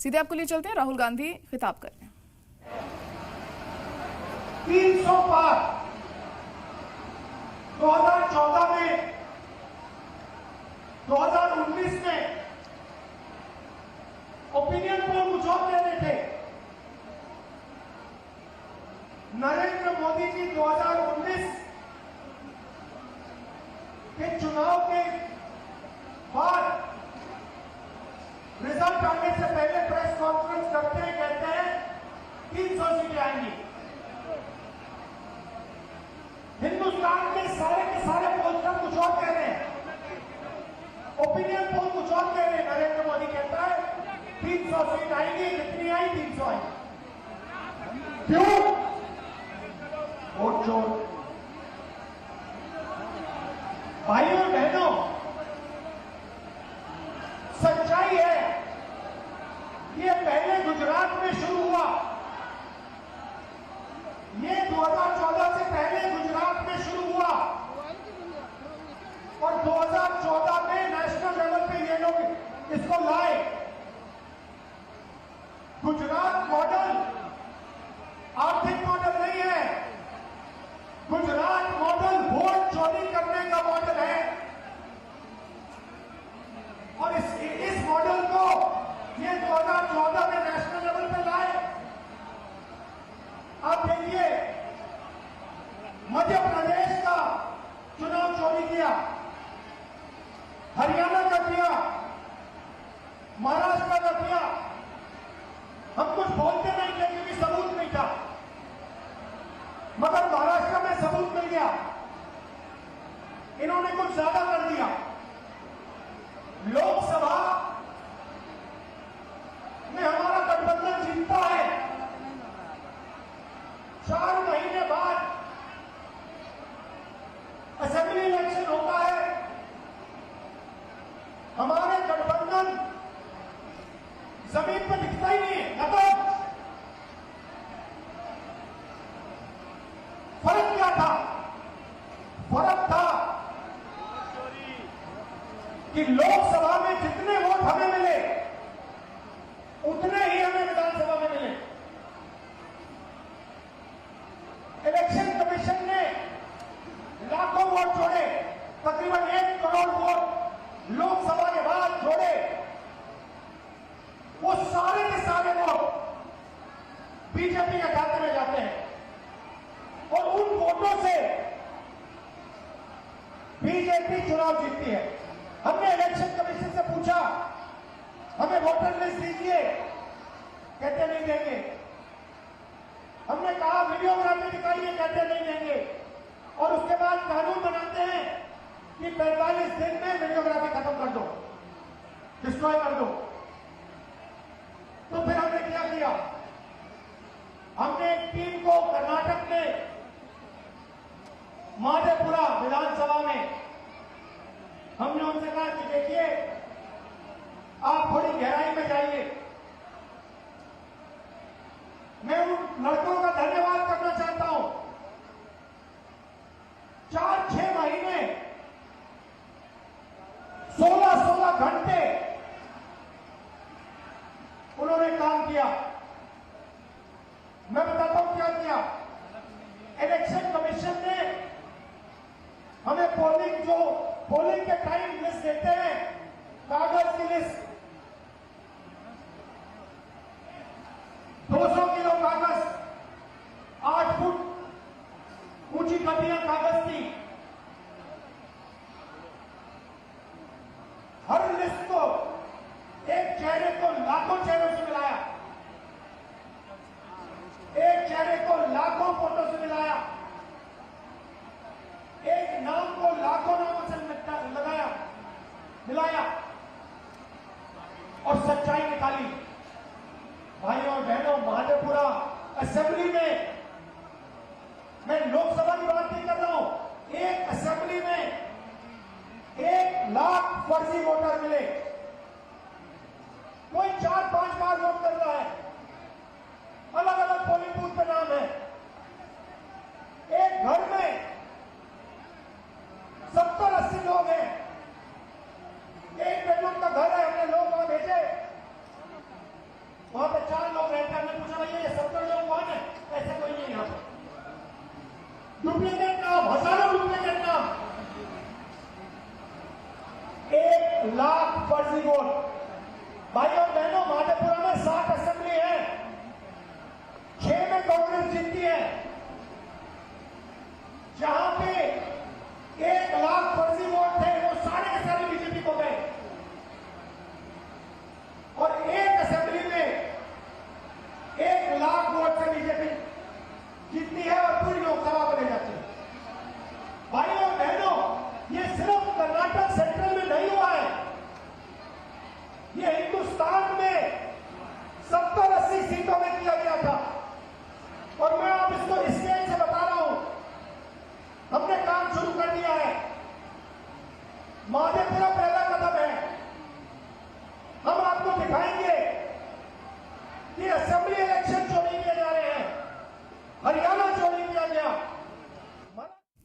सीधे आपको लिए चलते हैं, राहुल गांधी खिताब कर रहे हैं। 300 पार 2014 में, 2019 में ओपिनियन पोल कुछ और कह रहे थे। नरेंद्र मोदी जी 2019 के चुनाव के बाद रिजल्ट आने से पहले प्रेस कॉन्फ्रेंस करते हैं, कहते हैं 300 सीटें आएंगी। हिंदुस्तान के सारे पोस्टर कुछ और कह रहे हैं, ओपिनियन पोल कुछ और कह रहे हैं। नरेंद्र मोदी कहता है 300 सीट आएंगी, कितनी आई? 300 आई। क्यों? वोट चोर। भाइयों बहनों, सच्चाई है, ये पहले गुजरात में शुरू हुआ। ये 2014 से पहले गुजरात में शुरू हुआ और 2014 में नेशनल लेवल पे ये लोग इसको लाए। गुजरात मॉडल आर्थिक मॉडल नहीं है, गुजरात मॉडल वोट चोरी करने का मॉडल है। और इस मॉडल को ये 2014 में नेशनल लेवल पे लाए। आप देखिए, मध्य प्रदेश का चुनाव चोरी किया, हरियाणा का किया, महाराष्ट्र का किया। हम कुछ बोलते नहीं थे क्योंकि सबूत नहीं था, मगर महाराष्ट्र में सबूत मिल गया। इन्होंने कुछ ज्यादा कर दिया। लोकसभा में हमारा गठबंधन जीतता है, 4 महीने बाद असेंबली इलेक्शन होता है, हमारे गठबंधन जमीन पर दिखता ही नहीं है। मतलब फर्क क्या था? फर्क था कि लोकसभा में जितने वोट हमें मिले उतने ही हमें विधानसभा में मिले। इलेक्शन कमीशन ने लाखों वोट जोड़े, तकरीबन 1 करोड़ वोट लोकसभा के बाद जोड़े। वो सारे के सारे वोट बीजेपी के खाते में जाते हैं और उन वोटों से बीजेपी चुनाव जीतती है। हमने इलेक्शन कमीशन से पूछा, हमें वोटर लिस्ट दीजिए, कहते नहीं देंगे। हमने कहा वीडियोग्राफी दिखाइए, कहते नहीं देंगे। और उसके बाद कानून बनाते हैं कि 45 दिन में वीडियोग्राफी खत्म कर दो, डिस्ट्रॉय कर दो। तो फिर हमने क्या किया? हमने एक टीम को कर्नाटक में माधेपुरा विधानसभा में हमने उनसे कहा कि देखिए, आप थोड़ी गहराई में जाइए। मैं उन लड़कों का धन्यवाद करना चाहता हूं। 4-6 महीने 16-16 घंटे उन्होंने काम किया। मैं बताता हूं क्या किया। इलेक्शन कमीशन ने हमें पोलिंग के टाइम लिस्ट देते हैं, कागज की लिस्ट, 200 किलो कागज, 8 फुट ऊंची कटियां कागज की। हर लिस्ट को, एक चेहरे को लाखों चेहरों से मिलाया, एक चेहरे को लाखों फोटो से मिलाया, एक नाम को लाखों नामों से मिलाया। वहां पे 4 लोग रहते हैं। हमने पूछा भैया ये 70 लोग कौन है? ऐसे कोई नहीं यहाँ पे। डुप्लीकेट नाम, हजारों डुप्लीकेट नाम, 1 लाख फर्जी वोट। भाई और बहनों, माधेपुरा में 60 असेंबली है, 6 में कांग्रेस जीतती है। जहां पे 1 लाख फर्जी वोट थे वो सारे के सारे बीजेपी को गए, और एक असेंबली में 1 लाख वोट से बीजेपी जीतती है और पूरी लोकसभा बने जाती है। भाई और बहनों, ये सिर्फ कर्नाटक सेंट्रल में नहीं हुआ है, ये हिंदुस्तान में 70-80 सीटों में किया गया था। और मैं आप इसको स्टेज से बता रहा हूं, हमने काम शुरू कर दिया है। माधेपुरा पहला कदम है। हम आपको दिखाएंगे कि असेंबली इलेक्शन